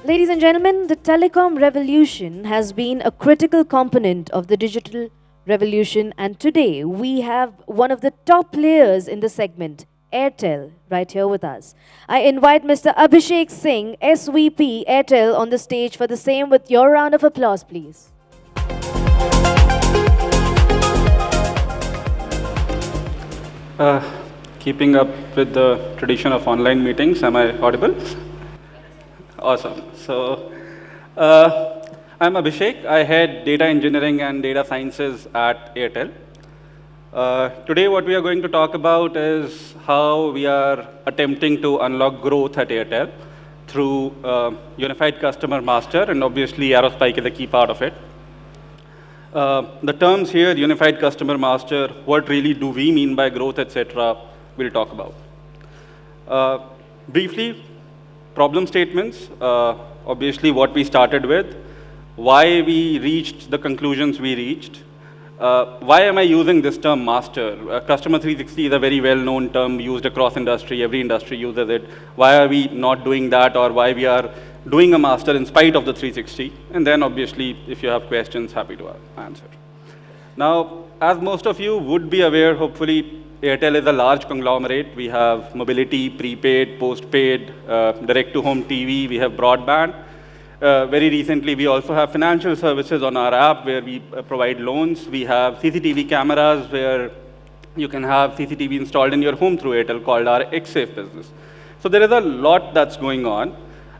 Ladies and gentlemen, the telecom revolution has been a critical component of the digital revolution, and today we have one of the top players in the segment, Airtel, right here with us. I invite Mr. Abhishek Singh, SVP Airtel, on the stage for the same with your round of applause, please. Keeping up with the tradition of online meetings, am I audible? Awesome. So, I'm Abhishek. I head data engineering and data sciences at Airtel. Today, what we are going to talk about is how we are attempting to unlock growth at Airtel through unified customer master, and obviously, Aerospike is a key part of it. The terms here, unified customer master, what really do we mean by growth, etc., we'll talk about. Briefly, problem statements, obviously what we started with, why we reached the conclusions we reached. Why am I using this term master? Customer 360 is a very well-known term used across industry. Every industry uses it. Why are we not doing that, or why we are doing a master in spite of the 360? And then obviously, if you have questions, happy to answer. Now, as most of you would be aware, hopefully, Airtel is a large conglomerate. We have mobility, prepaid, postpaid, direct-to-home TV. We have broadband. Very recently, we also have financial services on our app where we provide loans. We have CCTV cameras where you can have CCTV installed in your home through Airtel called our Xsafe business. So there is a lot that's going on.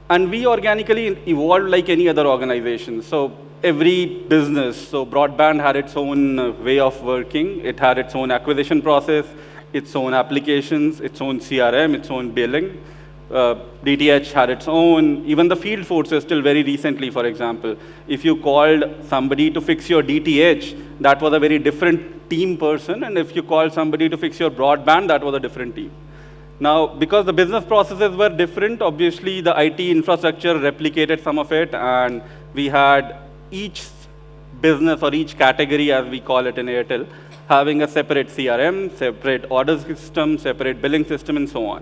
And we organically evolved like any other organization. So every business, so broadband had its own way of working. It had its own acquisition process, its own applications, its own CRM, its own billing. DTH had its own. Even the field forces till very recently, for example. If you called somebody to fix your DTH, that was a very different team person. And if you called somebody to fix your broadband, that was a different team. Now, because the business processes were different, obviously the IT infrastructure replicated some of it, and we had each business or each category, as we call it in Airtel, having a separate CRM, separate order system, separate billing system, and so on.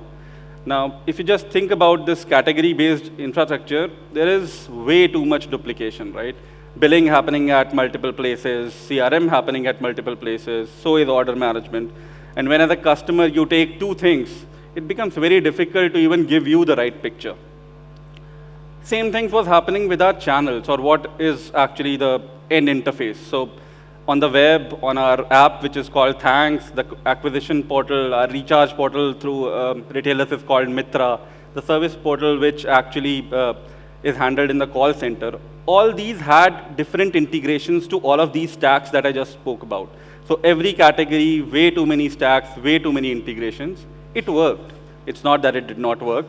Now, if you just think about this category-based infrastructure, there is way too much duplication, right? Billing happening at multiple places, CRM happening at multiple places, so is order management. And when as a customer you take two things, it becomes very difficult to even give you the right picture. Same thing was happening with our channels, or what is actually the end interface. So on the web, on our app, which is called Thanks, the acquisition portal, our recharge portal through retailers is called Mitra, the service portal, which actually is handled in the call center. All these had different integrations to all of these stacks that I just spoke about. So every category, way too many stacks, way too many integrations. It worked. It's not that it did not work.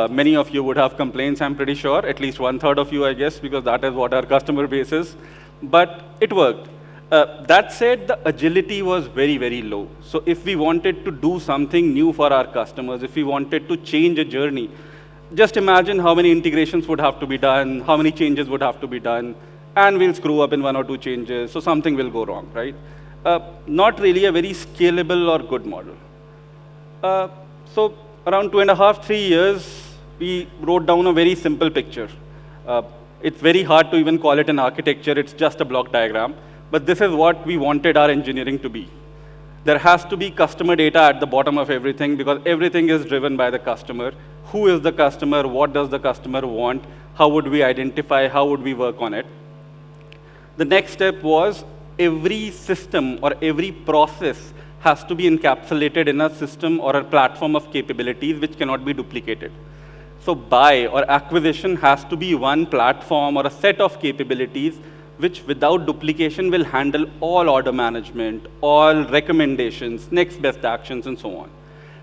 Many of you would have complaints, I'm pretty sure, at least 1/3 of you, I guess, because that is what our customer base is. But it worked. That said, the agility was very, very low. So if we wanted to do something new for our customers, if we wanted to change a journey, just imagine how many integrations would have to be done, how many changes would have to be done, and we'll screw up in one or two changes, so something will go wrong, right? Not really a very scalable or good model. So around 2.5, 3 years, we wrote down a very simple picture. It's very hard to even call it an architecture. It's just a block diagram. But this is what we wanted our engineering to be. There has to be customer data at the bottom of everything, because everything is driven by the customer. Who is the customer? What does the customer want? How would we identify? How would we work on it? The next step was every system or every process has to be encapsulated in a system or a platform of capabilities which cannot be duplicated. So buy or acquisition has to be one platform or a set of capabilities which without duplication will handle all order management, all recommendations, next best actions, and so on.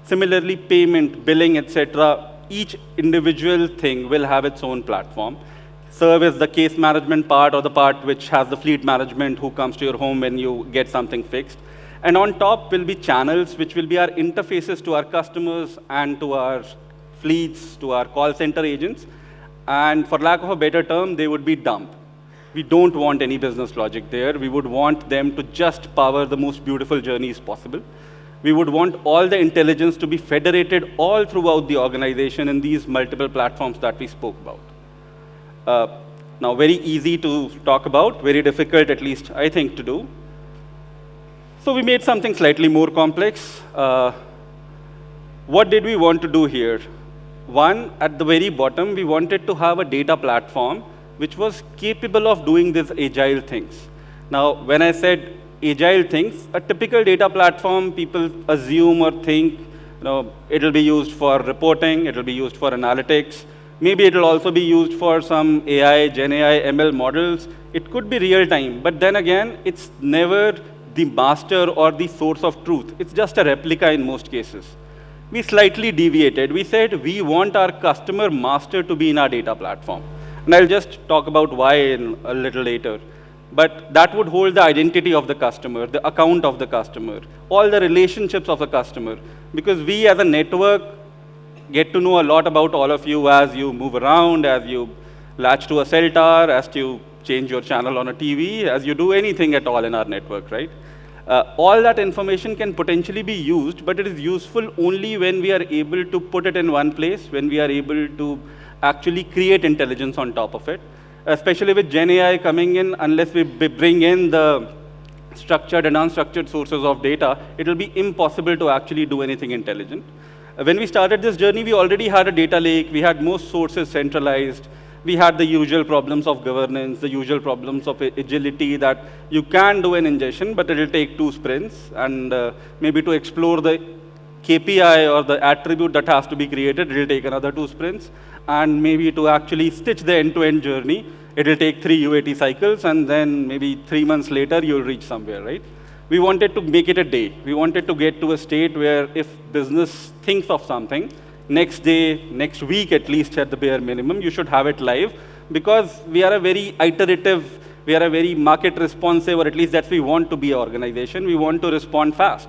Similarly, payment, billing, etc., each individual thing will have its own platform. Service, the case management part, or the part which has the fleet management, who comes to your home when you get something fixed. And on top will be channels, which will be our interfaces to our customers and to our fleets, to our call center agents. And for lack of a better term, they would be dumb. We don't want any business logic there. We would want them to just power the most beautiful journeys possible. We would want all the intelligence to be federated all throughout the organization in these multiple platforms that we spoke about. Uh, Now, very easy to talk about, very difficult, at least I think, to do. So we made something slightly more complex. What did we want to do here? One, at the very bottom, we wanted to have a data platform which was capable of doing these agile things. Now, when I said agile things, a typical data platform, people assume or think, it'll be used for reporting, it'll be used for analytics, maybe it'll also be used for some AI, Gen AI, ML models. It could be real time, but then again, it's never the master or the source of truth. It's just a replica in most cases. We slightly deviated. We said we want our customer master to be in our data platform. And I'll just talk about why a little later. But that would hold the identity of the customer, the account of the customer, all the relationships of the customer. Because we as a network get to know a lot about all of you as you move around, as you latch to a cell tower, as you change your channel on a TV, as you do anything at all in our network, right? All that information can potentially be used, but it is useful only when we are able to put it in one place, when we are able to actually create intelligence on top of it. Especially with Gen AI coming in, unless we bring in the structured and unstructured sources of data, it will be impossible to actually do anything intelligent. When we started this journey, we already had a data lake. We had most sources centralized. We had the usual problems of governance, the usual problems of agility that you can do an ingestion, but it will take 2 sprints. And maybe to explore the KPI or the attribute that has to be created, it will take another 2 sprints. And maybe to actually stitch the end-to-end journey, it will take 3 UAT cycles, and then maybe 3 months later, you'll reach somewhere, right? We wanted to make it a day. We wanted to get to a state where if business thinks of something, next day, next week at least at the bare minimum, you should have it live, because we are a very iterative, we are a very market responsive, or at least that's we want to be an organization. We want to respond fast.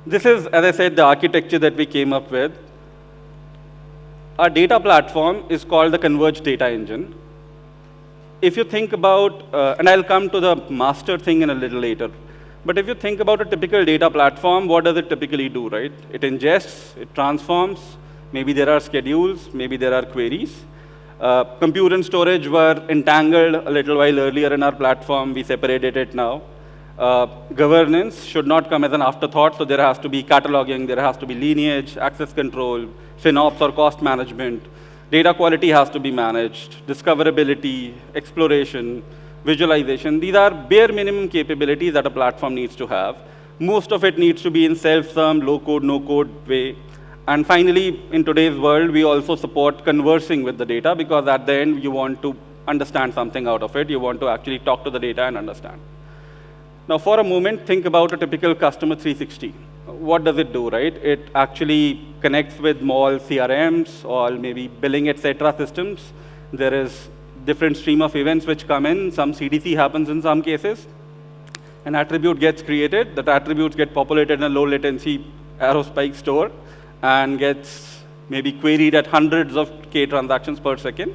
This is, as I said, the architecture that we came up with. Our data platform is called the Converged Data Engine. If you think about, and I'll come to the master thing in a little later, but if you think about a typical data platform, what does it typically do, right? It ingests, it transforms, maybe there are schedules, maybe there are queries. Compute and storage were entangled a little while earlier in our platform. We separated it now. Governance should not come as an afterthought, so there has to be cataloging, there has to be lineage, access control, FinOps or cost management. Data quality has to be managed, discoverability, exploration, visualization. These are bare minimum capabilities that a platform needs to have. Most of it needs to be in self-serve, low-code, no-code way. And finally, in today's world, we also support conversing with the data, because at the end, you want to understand something out of it. You want to actually talk to the data and understand. Now, for a moment, think about a typical customer 360. What does it do, right? It actually connects with more CRMs or maybe billing, etc. systems. There is different stream of events which come in. Some CDC happens in some cases. An attribute gets created. That attributes get populated in a low latency Aerospike store and gets maybe queried at hundreds of K transactions per second.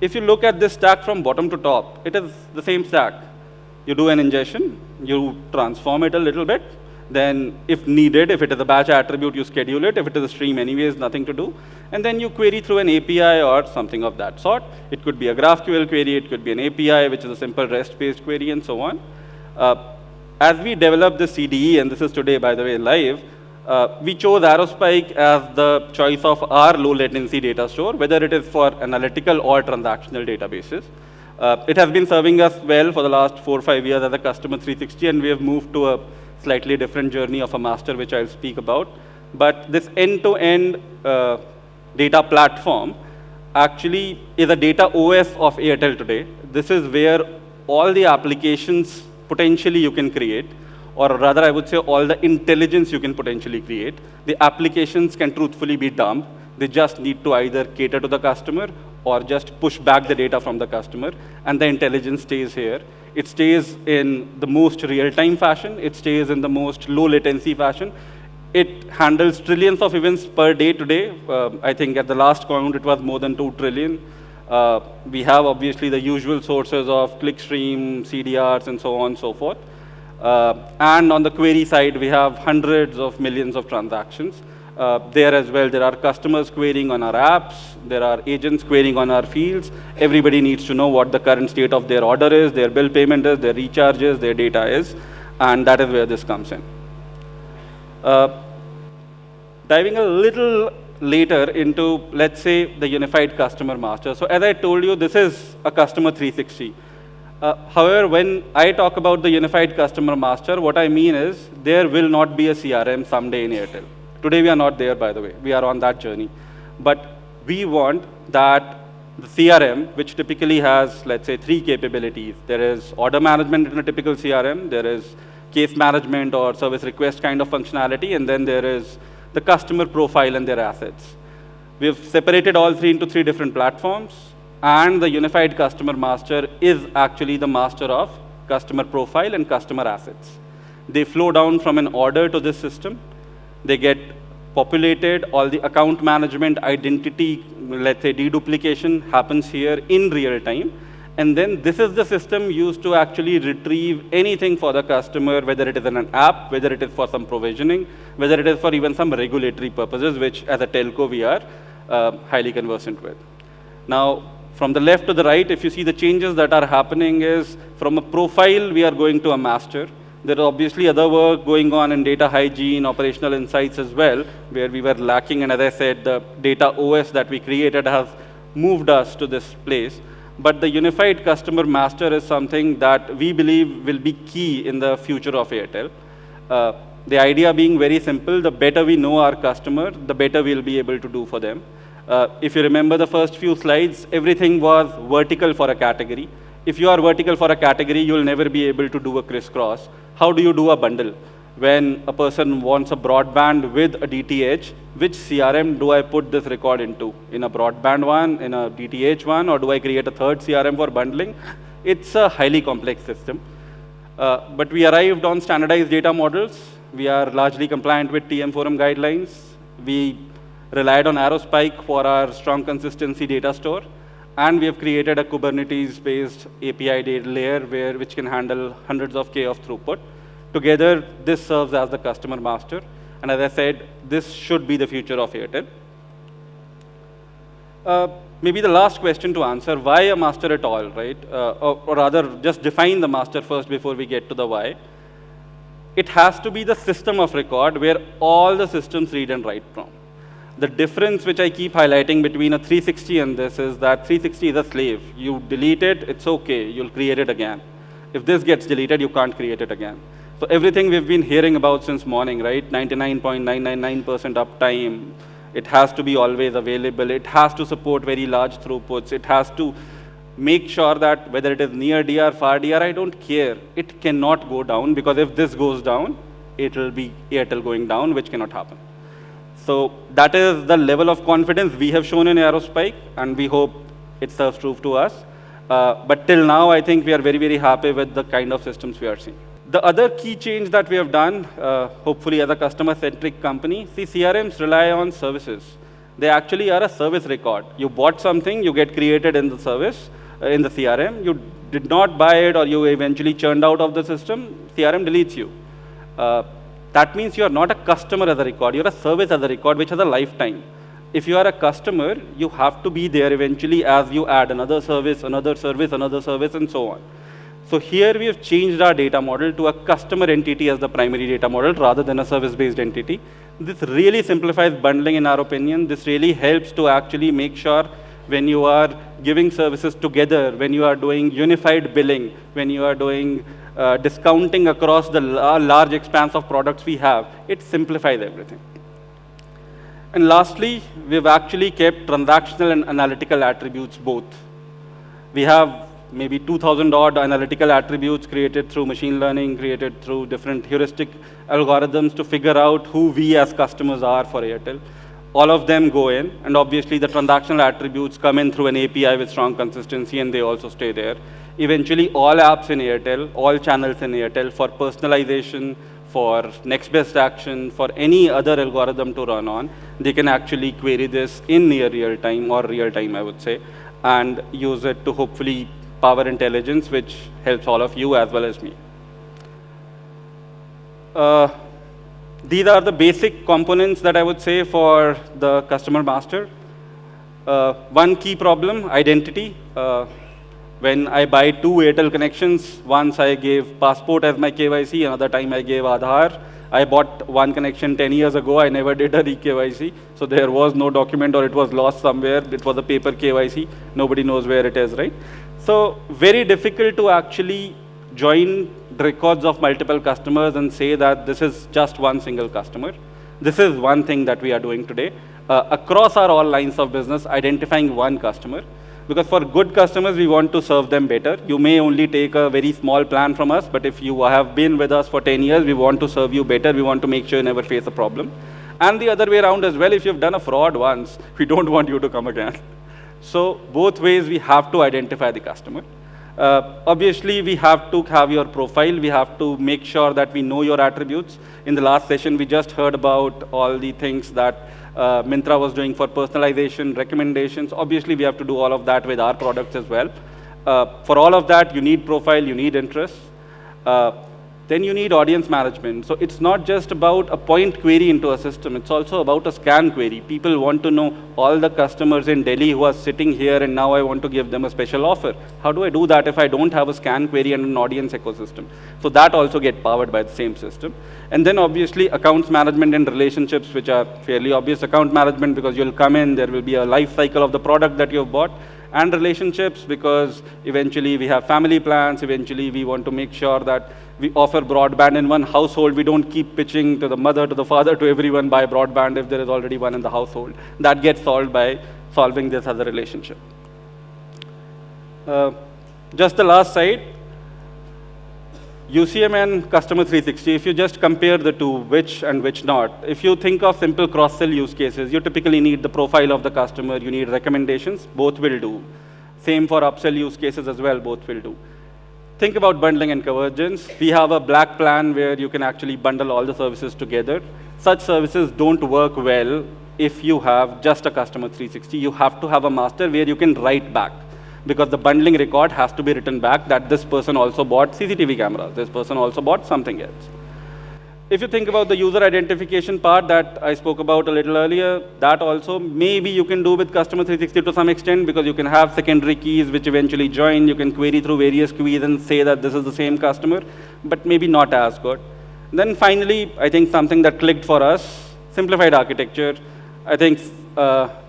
If you look at this stack from bottom to top, it is the same stack. You do an ingestion, you transform it a little bit, then if needed, if it is a batch attribute, you schedule it. If it is a stream anyways, nothing to do. And then you query through an API or something of that sort. It could be a GraphQL query, it could be an API, which is a simple REST-based query, and so on. As we develop the CDE, and this is today, by the way, live, we chose Aerospike as the choice of our low latency data store, whether it is for analytical or transactional databases. It has been serving us well for the last 4 or 5 years as a customer 360, and we have moved to a slightly different journey of a master, which I'll speak about. But this end-to-end data platform actually is a data OS of Airtel today. This is where all the applications potentially you can create, or rather I would say all the intelligence you can potentially create. The applications can truthfully be dumped. They just need to either cater to the customer or just push back the data from the customer, and the intelligence stays here. It stays in the most real-time fashion. It stays in the most low-latency fashion. It handles trillions of events per day today. I think at the last count, it was more than 2 trillion. We have, obviously, the usual sources of clickstream, CDRs, and so on and so forth. And on the query side, we have hundreds of millions of transactions. There as well, there are customers querying on our apps. There are agents querying on our fields. Everybody needs to know what the current state of their order is, their bill payment is, their recharges, their data is. And that is where this comes in. Diving a little later into, let's say, the unified customer master. So as I told you, this is a customer 360. However, when I talk about the unified customer master, what I mean is there will not be a CRM someday in Airtel. Today we are not there, by the way. We are on that journey. But we want that the CRM, which typically has, let's say, 3 capabilities. There is order management in a typical CRM. There is case management or service request kind of functionality. And then there is the customer profile and their assets. We have separated all 3 into 3 different platforms. And the unified customer master is actually the master of customer profile and customer assets. They flow down from an order to this system. They get populated. All the account management, identity, let's say deduplication happens here in real time. And then this is the system used to actually retrieve anything for the customer, whether it is in an app, whether it is for some provisioning, whether it is for even some regulatory purposes, which as a telco we are highly conversant with. Now, from the left to the right, if you see the changes that are happening is from a profile, we are going to a master. There is obviously other work going on in data hygiene, operational insights as well, where we were lacking. And as I said, the data OS that we created has moved us to this place. But the unified customer master is something that we believe will be key in the future of Airtel. The idea being very simple: the better we know our customer, the better we'll be able to do for them. If you remember the first few slides, everything was vertical for a category. If you are vertical for a category, you'll never be able to do a crisscross. How do you do a bundle? When a person wants a broadband with a DTH, which CRM do I put this record into? In a broadband one, in a DTH one, or do I create a third CRM for bundling? It's a highly complex system. But we arrived on standardized data models. We are largely compliant with TM Forum guidelines. We relied on Aerospike for our strong consistency data store. And we have created a Kubernetes-based API data layer which can handle hundreds of K of throughput. Together, this serves as the customer master. And as I said, this should be the future of Airtel. Maybe the last question to answer: why a master at all, right? Or rather, just define the master first before we get to the why. It has to be the system of record where all the systems read and write from. The difference which I keep highlighting between a 360 and this is that 360 is a slave. You delete it, it's okay, you'll create it again. If this gets deleted, you can't create it again. So everything we've been hearing about since morning, right? 99.999% uptime. It has to be always available. It has to support very large throughputs. It has to make sure that whether it is near DR, far DR, I don't care. It cannot go down, because if this goes down, it will be Airtel going down, which cannot happen. So that is the level of confidence we have shown in Aerospike, and we hope it serves true to us. But till now, I think we are very, very happy with the kind of systems we are seeing. The other key change that we have done, hopefully as a customer-centric company, see, CRMs rely on services. They actually are a service record. You bought something, you get created in the service, in the CRM. You did not buy it, or you eventually churned out of the system, CRM deletes you. That means you are not a customer as a record, you're a service as a record, which has a lifetime. If you are a customer, you have to be there eventually as you add another service, another service, another service, and so on. So here we have changed our data model to a customer entity as the primary data model rather than a service-based entity. This really simplifies bundling in our opinion. This really helps to actually make sure when you are giving services together, when you are doing unified billing, when you are doing discounting across the large expanse of products we have, it simplifies everything. And lastly, we've actually kept transactional and analytical attributes both. We have maybe 2,000 odd analytical attributes created through machine learning, created through different heuristic algorithms to figure out who we as customers are for Airtel. All of them go in, and obviously the transactional attributes come in through an API with strong consistency, and they also stay there. Eventually, all apps in Airtel, all channels in Airtel, for personalization, for next best action, for any other algorithm to run on, they can actually query this in near real time, or real time, I would say, and use it to hopefully power intelligence, which helps all of you as well as me. these are the basic components that I would say for the customer master. One key problem, identity. When I buy 2 Airtel connections, once I gave passport as my KYC, another time I gave Aadhaar. I bought one connection 10 years ago, I never did a re-KYC, so there was no document or it was lost somewhere, it was a paper KYC, nobody knows where it is, right? So very difficult to actually join the records of multiple customers and say that this is just one single customer. This is one thing that we are doing today. Across our all lines of business, identifying one customer. Because for good customers, we want to serve them better. You may only take a very small plan from us, but if you have been with us for 10 years, we want to serve you better. We want to make sure you never face a problem. And the other way around as well, if you've done a fraud once, we don't want you to come again. So both ways, we have to identify the customer. Obviously, we have to have your profile. We have to make sure that we know your attributes. In the last session, we just heard about all the things that Myntra was doing for personalization, recommendations. Obviously, we have to do all of that with our products as well. For all of that, you need profile, you need interest. Then you need audience management. So it's not just about a point query into a system. It's also about a scan query. People want to know all the customers in Delhi who are sitting here and now I want to give them a special offer. How do I do that if I don't have a scan query and an audience ecosystem? So that also gets powered by the same system. And then obviously accounts management and relationships, which are fairly obvious. Account management because you'll come in, there will be a life cycle of the product that you've bought. And relationships because eventually we have family plans, eventually we want to make sure that we offer broadband in one household. We don't keep pitching to the mother, to the father, to everyone buy broadband if there is already one in the household. That gets solved by solving this as a relationship. Just the last slide. UCM and Customer 360, if you just compare the two, which and which not, if you think of simple cross-sell use cases, you typically need the profile of the customer, you need recommendations, both will do. Same for upsell use cases as well, both will do. Think about bundling and convergence. We have a black plan where you can actually bundle all the services together. Such services don't work well if you have just a Customer 360. You have to have a master where you can write back. Because the bundling record has to be written back that this person also bought CCTV cameras, this person also bought something else. If you think about the user identification part that I spoke about a little earlier, that also maybe you can do with Customer 360 to some extent because you can have secondary keys which eventually join, you can query through various keys and say that this is the same customer, but maybe not as good. Then finally, I think something that clicked for us, simplified architecture. I think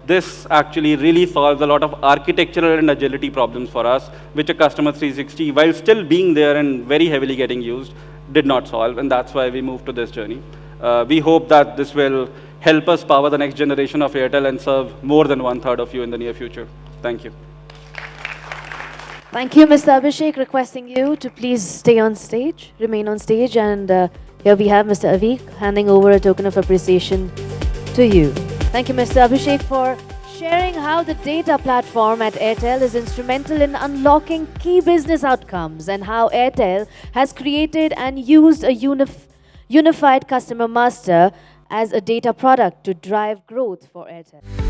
this actually really solves a lot of architectural and agility problems for us, which a Customer 360, while still being there and very heavily getting used, did not solve, and that's why we moved to this journey. We hope that this will help us power the next generation of Airtel and serve more than 1/3 of you in the near future. Thank you. Thank you, Mr. Abhishek, requesting you to please stay on stage, remain on stage, and here we have Mr. Avik handing over a token of appreciation to you. Thank you, Mr. Abhishek, for sharing how the data platform at Airtel is instrumental in unlocking key business outcomes and how Airtel has created and used a unified customer master as a data product to drive growth for Airtel.